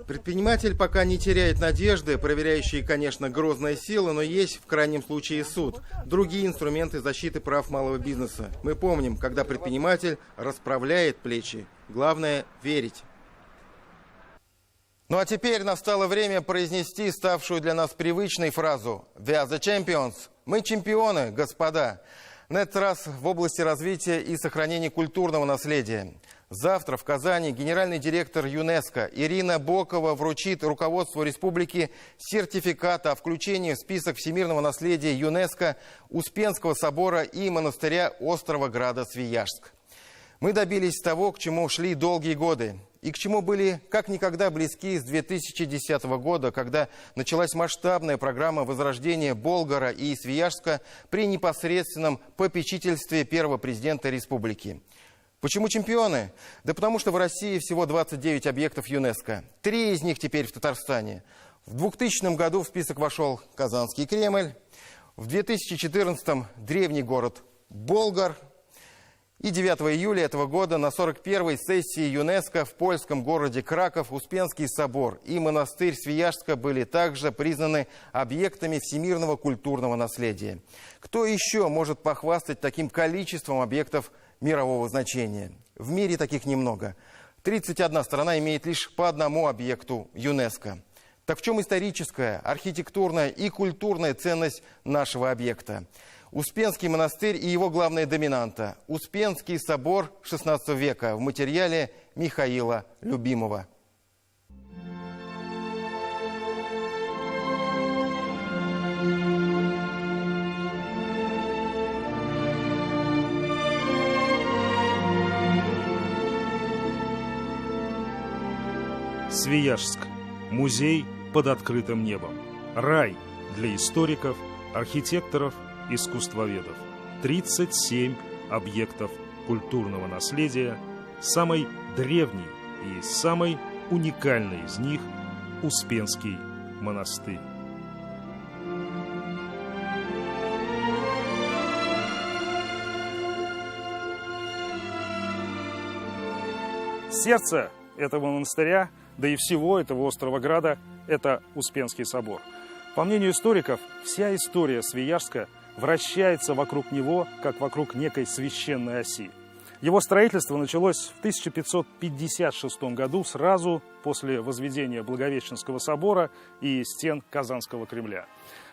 Предприниматель пока не теряет надежды, проверяющие, конечно, грозная сила, но есть в крайнем случае суд. Другие инструменты защиты прав малого бизнеса. Мы помним, когда предприниматель расправляет плечи. Главное – верить. Ну а теперь настало время произнести ставшую для нас привычной фразу «We are the champions». Мы чемпионы, господа. На этот раз в области развития и сохранения культурного наследия. Завтра в Казани генеральный директор ЮНЕСКО Ирина Бокова вручит руководству республики сертификат о включении в список всемирного наследия ЮНЕСКО Успенского собора и монастыря острова Града Свияжск. Мы добились того, к чему шли долгие годы и к чему были как никогда близки с 2010 года, когда началась масштабная программа возрождения Болгара и Свияжска при непосредственном попечительстве первого президента республики. Почему чемпионы? Да потому что в России всего 29 объектов ЮНЕСКО. 3 из них теперь в Татарстане. В 2000 году в список вошел Казанский Кремль. В 2014 древний город Болгар. И 9 июля этого года на 41-й сессии ЮНЕСКО в польском городе Краков Успенский собор и монастырь Свияжска были также признаны объектами всемирного культурного наследия. Кто еще может похвастать таким количеством объектов мирового значения? В мире таких немного. 31 страна имеет лишь по одному объекту ЮНЕСКО. Так в чем историческая, архитектурная и культурная ценность нашего объекта? Успенский монастырь и его главная доминанта – Успенский собор XVI века в материале Михаила Любимова. Свияжск. Музей под открытым небом. Рай для историков, архитекторов, искусствоведов. 37 объектов культурного наследия. Самый древний и самый уникальный из них – Успенский монастырь. Сердце этого монастыря, да и всего этого острова Града – это Успенский собор. По мнению историков, вся история Свияжска вращается вокруг него, как вокруг некой священной оси. Его строительство началось в 1556 году, сразу после возведения Благовещенского собора и стен Казанского Кремля.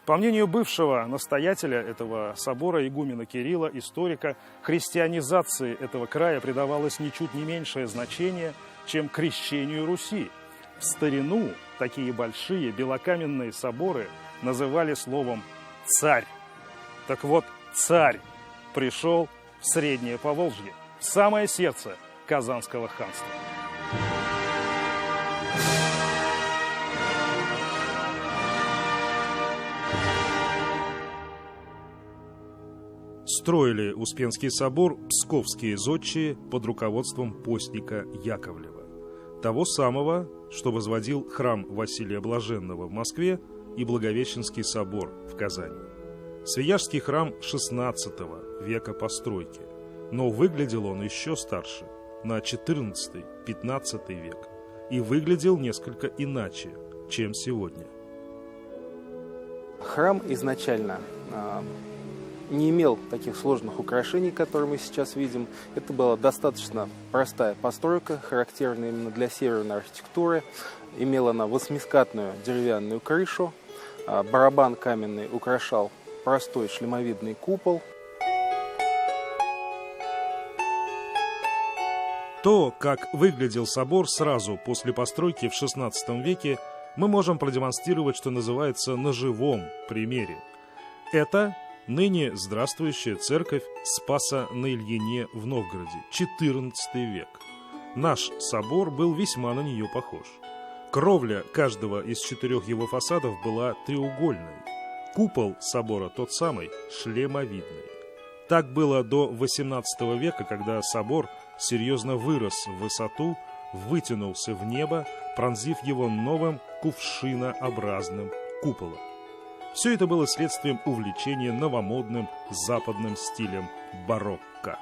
По мнению бывшего настоятеля этого собора, игумена Кирилла, историка, христианизации этого края придавалось ничуть не меньшее значение, чем крещению Руси. В старину такие большие белокаменные соборы называли словом «царь». Так вот, царь пришел в Среднее Поволжье, в самое сердце Казанского ханства. Строили Успенский собор псковские зодчие под руководством постника Яковлева, того самого, что возводил храм Василия Блаженного в Москве и Благовещенский собор в Казани. Свияжский храм XVI века постройки, но выглядел он еще старше, на XIV-XV век, и выглядел несколько иначе, чем сегодня. Храм изначально не имел таких сложных украшений, которые мы сейчас видим. Это была достаточно простая постройка, характерная именно для северной архитектуры. Имела она восьмискатную деревянную крышу, барабан каменный украшал простой шлемовидный купол. То, как выглядел собор сразу после постройки в XVI веке, мы можем продемонстрировать, что называется, на живом примере. Это ныне здравствующая церковь Спаса на Ильине в Новгороде, XIV век. Наш собор был весьма на нее похож. Кровля каждого из 4 его фасадов была треугольной. Купол собора тот самый, шлемовидный. Так было до XVIII века, когда собор серьезно вырос в высоту, вытянулся в небо, пронзив его новым кувшинообразным куполом. Все это было следствием увлечения новомодным западным стилем барокко.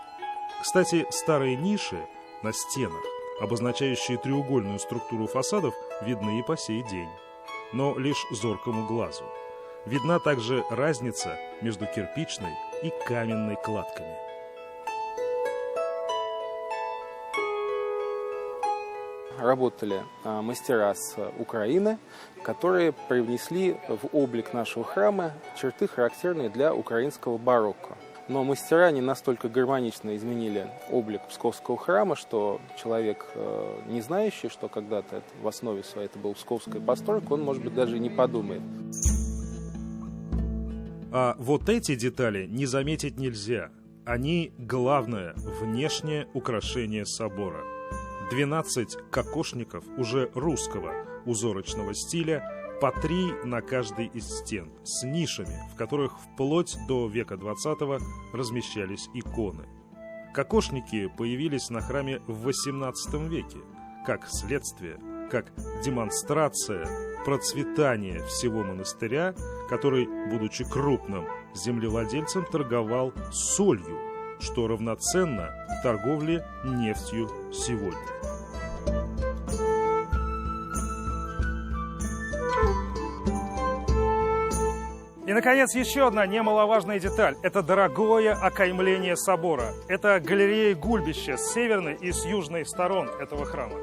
Кстати, старые ниши на стенах, обозначающие треугольную структуру фасадов, видны и по сей день, но лишь зоркому глазу. Видна также разница между кирпичной и каменной кладками. Работали мастера с Украины, которые привнесли в облик нашего храма черты, характерные для украинского барокко. Но мастера не настолько гармонично изменили облик Псковского храма, что человек, не знающий, что когда-то в основе своей это была псковская постройка, он, может быть, даже и не подумает. А вот эти детали не заметить нельзя. Они главное внешнее украшение собора. 12 кокошников уже русского узорочного стиля, по 3 на каждой из стен, с нишами, в которых вплоть до века XX размещались иконы. Кокошники появились на храме в XVIII веке, как следствие, как демонстрация процветания всего монастыря, который, будучи крупным землевладельцем, торговал солью, что равноценно торговле нефтью сегодня. И, наконец, еще одна немаловажная деталь. Это дорогое окаймление собора. Это галерея гульбища с северной и с южной сторон этого храма.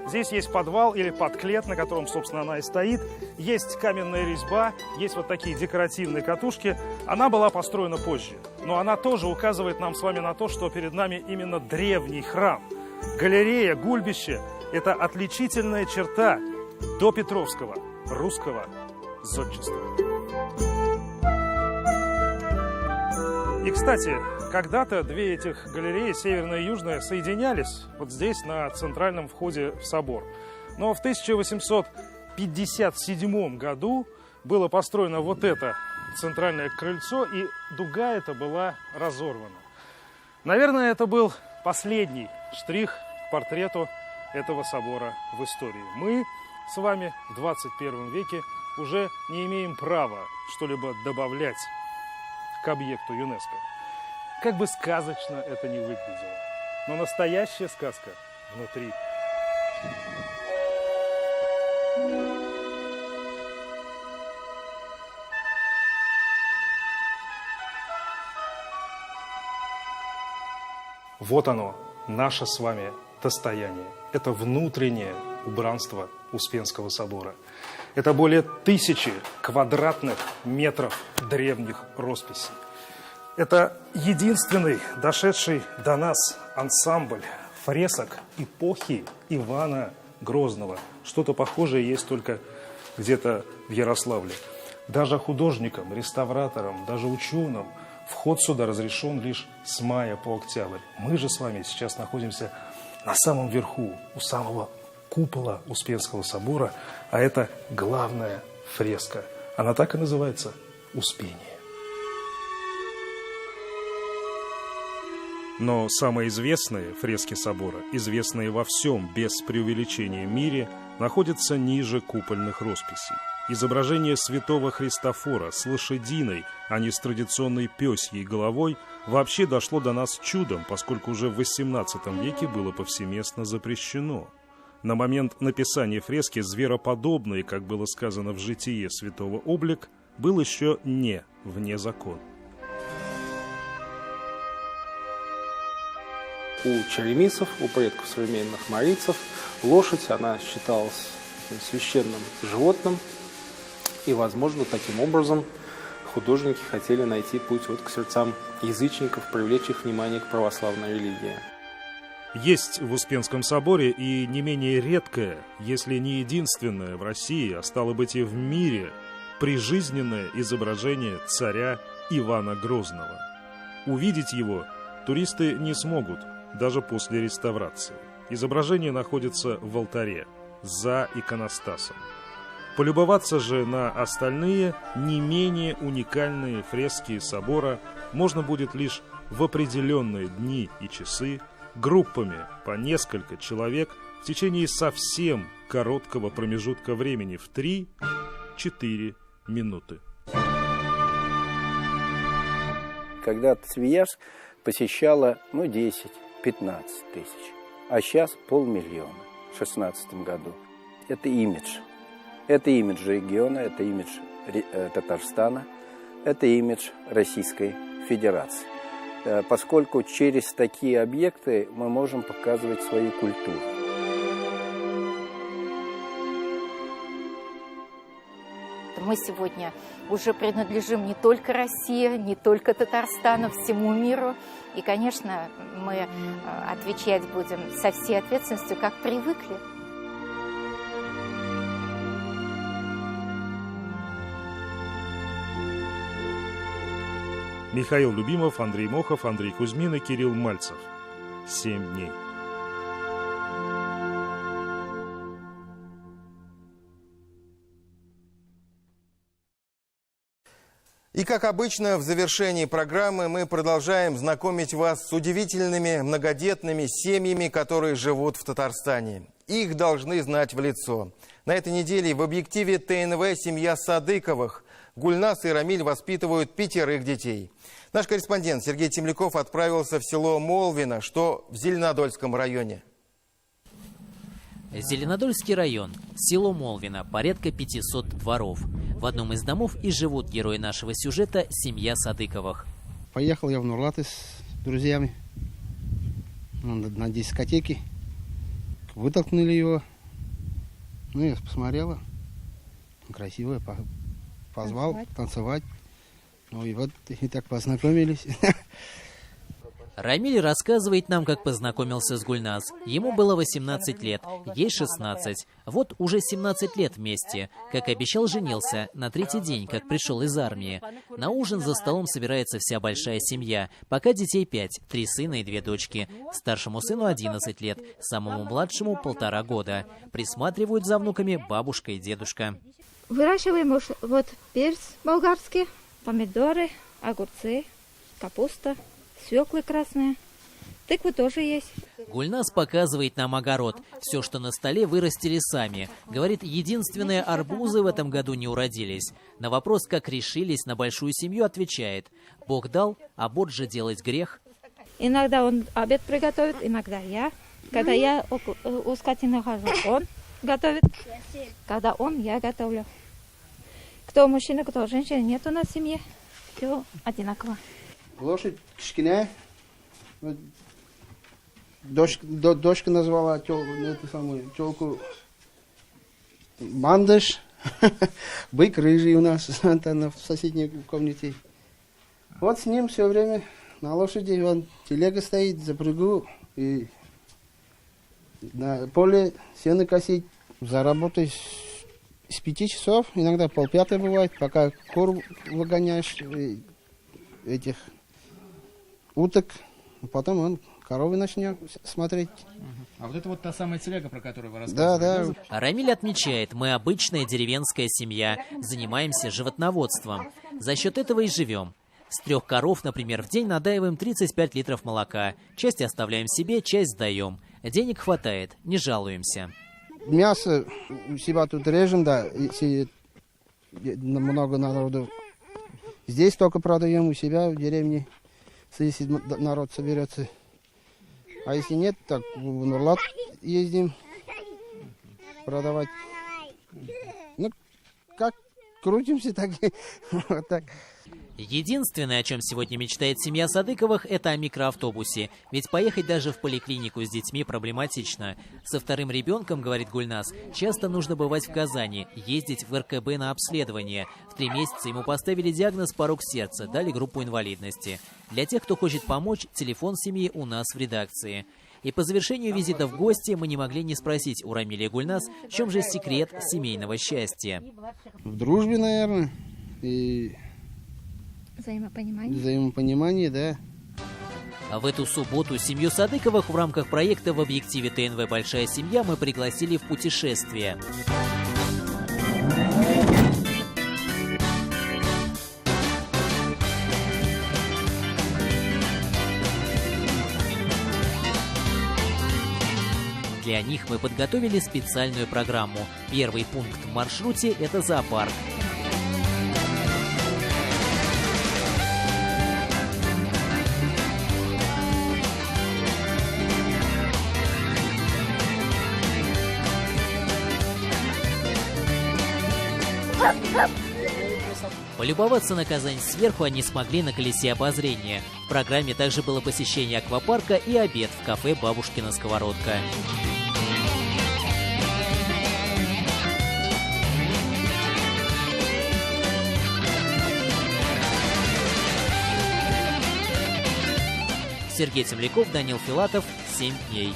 Здесь есть подвал или подклет, на котором, собственно, она и стоит. Есть каменная резьба, есть вот такие декоративные катушки. Она была построена позже. Но она тоже указывает нам с вами на то, что перед нами именно древний храм. Галерея, гульбище – это отличительная черта допетровского русского зодчества. И, кстати, когда-то 2 этих галереи, северная и южная, соединялись вот здесь, на центральном входе в собор. Но в 1857 году было построено вот это центральное крыльцо, и дуга эта была разорвана. Наверное, это был последний штрих к портрету этого собора в истории. Мы с вами в 21 веке уже не имеем права что-либо добавлять к объекту ЮНЕСКО. Как бы сказочно это ни выглядело, но настоящая сказка внутри. Вот оно, наше с вами достояние. Это внутреннее убранство Успенского собора. Это более 1000 квадратных метров древних росписей. Это единственный дошедший до нас ансамбль фресок эпохи Ивана Грозного. Что-то похожее есть только где-то в Ярославле. Даже художникам, реставраторам, даже ученым вход сюда разрешен лишь с мая по октябрь. Мы же с вами сейчас находимся на самом верху, у самого купола Успенского собора, а это главная фреска. Она так и называется «Успение». Но самые известные фрески собора, известные во всем без преувеличения мире, находятся ниже купольных росписей. Изображение святого Христофора с лошадиной, а не с традиционной пёсьей головой, вообще дошло до нас чудом, поскольку уже в XVIII веке было повсеместно запрещено. На момент написания фрески звероподобный, как было сказано в житие святого облик, был еще не вне закона. У черемисов, у предков современных марийцев, лошадь, она считалась священным животным, и, возможно, таким образом художники хотели найти путь вот к сердцам язычников, привлечь их внимание к православной религии. Есть в Успенском соборе и не менее редкое, если не единственное в России, а стало быть и в мире, прижизненное изображение царя Ивана Грозного. Увидеть его туристы не смогут, даже после реставрации. Изображение находится в алтаре, за иконостасом. Полюбоваться же на остальные, не менее уникальные фрески собора можно будет лишь в определенные дни и часы, группами по несколько человек в течение совсем короткого промежутка времени в 3-4 минуты. Когда-то Свияжск посещало 10-15 тысяч, а сейчас 500 000 в 2016 году. Это имидж. Это имидж региона, это имидж Татарстана, это имидж Российской Федерации. Поскольку через такие объекты мы можем показывать свою культуру. Мы сегодня уже принадлежим не только России, не только Татарстану, всему миру. И, конечно, мы отвечать будем со всей ответственностью, как привыкли. Михаил Любимов, Андрей Мохов, Андрей Кузьмин и Кирилл Мальцев. 7 дней. И, как обычно, в завершении программы мы продолжаем знакомить вас с удивительными многодетными семьями, которые живут в Татарстане. Их должны знать в лицо. На этой неделе в объективе ТНВ семья Садыковых. Гульнас и Рамиль воспитывают 5 детей. Наш корреспондент Сергей Темляков отправился в село Молвино, что в Зеленодольском районе. Зеленодольский район, село Молвино, порядка 500 дворов. В одном из домов и живут герои нашего сюжета, семья Садыковых. Поехал я в Нурлаты с друзьями на дискотеке. Вытолкнули его. Ну, я посмотрела. Красивая. Позвал танцевать. Ну и вот и так познакомились. Рамиль рассказывает нам, как познакомился с Гульназ. Ему было 18 лет, ей 16. Вот уже 17 лет вместе. Как обещал, женился на 3-й день, как пришел из армии. На ужин за столом собирается вся большая семья. Пока детей 5, 3 сына и 2 дочки. Старшему сыну 11 лет, самому младшему 1,5 года. Присматривают за внуками бабушка и дедушка. Выращиваем вот перец болгарский, помидоры, огурцы, капуста, свеклы красные. Тыквы тоже есть. Гульназ показывает нам огород. Все, что на столе, вырастили сами. Говорит, единственные арбузы в этом году не уродились. На вопрос, как решились на большую семью, отвечает: Бог дал, а борщ же делать грех. Иногда он обед приготовит, иногда я. Когда я у скотины хожу, он готовит. Когда он, я готовлю. Кто мужчина, кто женщина, нет у нас в семье. Все одинаково. Лошадь кишкиная. Дочка назвала эту самую телку Мандыш. Бык рыжий у нас в соседней комнате. Вот с ним все время на лошади. Вон телега стоит, запрягу и на поле сено косить. Заработай с 5 часов, иногда 4:30 бывает, пока кур выгоняешь, этих уток, потом он коровы начнет смотреть. А вот это вот та самая телега, про которую вы рассказывали? Да. Рамиль отмечает, мы обычная деревенская семья, занимаемся животноводством. За счет этого и живем. С 3 коров, например, в день надаиваем 35 литров молока. Часть оставляем себе, часть сдаем. Денег хватает, не жалуемся. Мясо у себя тут режем, да, если много народу. Здесь только продаем у себя в деревне, если народ соберется. А если нет, так в Нурлат ездим продавать. Ну, как крутимся, так и вот так. Единственное, о чем сегодня мечтает семья Садыковых, это о микроавтобусе. Ведь поехать даже в поликлинику с детьми проблематично. Со 2-м ребенком, говорит Гульназ, часто нужно бывать в Казани, ездить в РКБ на обследование. В 3 месяца ему поставили диагноз порок сердца, дали группу инвалидности. Для тех, кто хочет помочь, телефон семьи у нас в редакции. И по завершению визита в гости мы не могли не спросить у Рамиля и Гульназ, в чем же секрет семейного счастья. В дружбе, наверное, и взаимопонимание, да. А в эту субботу семью Садыковых в рамках проекта «В объективе ТНВ. Большая семья» мы пригласили в путешествие. Для них мы подготовили специальную программу. Первый пункт в маршруте – это зоопарк. Полюбоваться на Казань сверху они смогли на колесе обозрения. В программе также было посещение аквапарка и обед в кафе «Бабушкина сковородка». Сергей Темляков, Данил Филатов. 7 дней.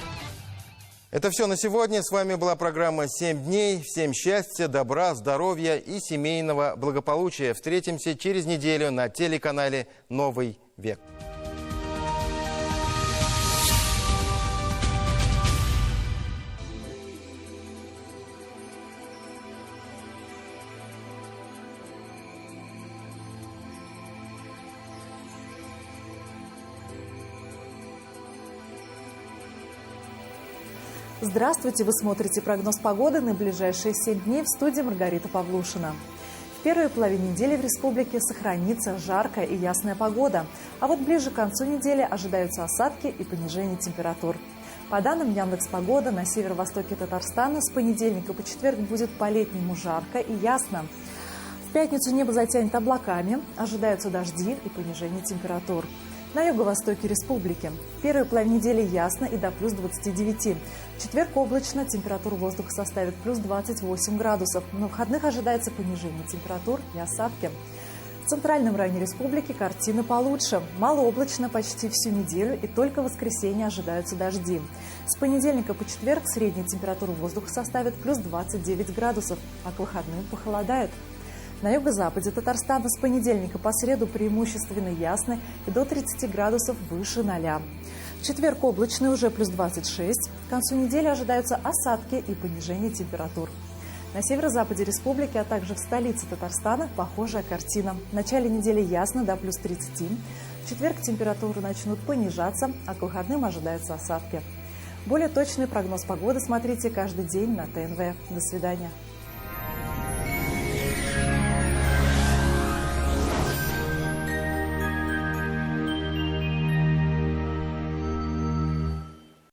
Это все на сегодня. С вами была программа «7 дней». Всем счастья, добра, здоровья и семейного благополучия. Встретимся через неделю на телеканале «Новый век». Здравствуйте! Вы смотрите прогноз погоды на ближайшие 7 дней. В студии Маргарита Павлушина. В первой половине недели в республике сохранится жаркая и ясная погода. А вот ближе к концу недели ожидаются осадки и понижение температур. По данным Яндекс.Погода, на северо-востоке Татарстана с понедельника по четверг будет по-летнему жарко и ясно. В пятницу небо затянет облаками, ожидаются дожди и понижение температур. На юго-востоке республики. В первой половине недели ясно и до плюс 29. В четверг облачно, температура воздуха составит плюс 28 градусов. На выходных ожидается понижение температур и осадки. В центральном районе республики картина получше. Малооблачно почти всю неделю, и только в воскресенье ожидаются дожди. С понедельника по четверг средняя температура воздуха составит плюс 29 градусов, а к выходным похолодает. На юго-западе Татарстана с понедельника по среду преимущественно ясно и до 30 градусов выше 0. В четверг облачно уже плюс 26. К концу недели ожидаются осадки и понижение температур. На северо-западе республики, а также в столице Татарстана похожая картина. В начале недели ясно до плюс 30. В четверг температуры начнут понижаться, а к выходным ожидаются осадки. Более точный прогноз погоды смотрите каждый день на ТНВ. До свидания.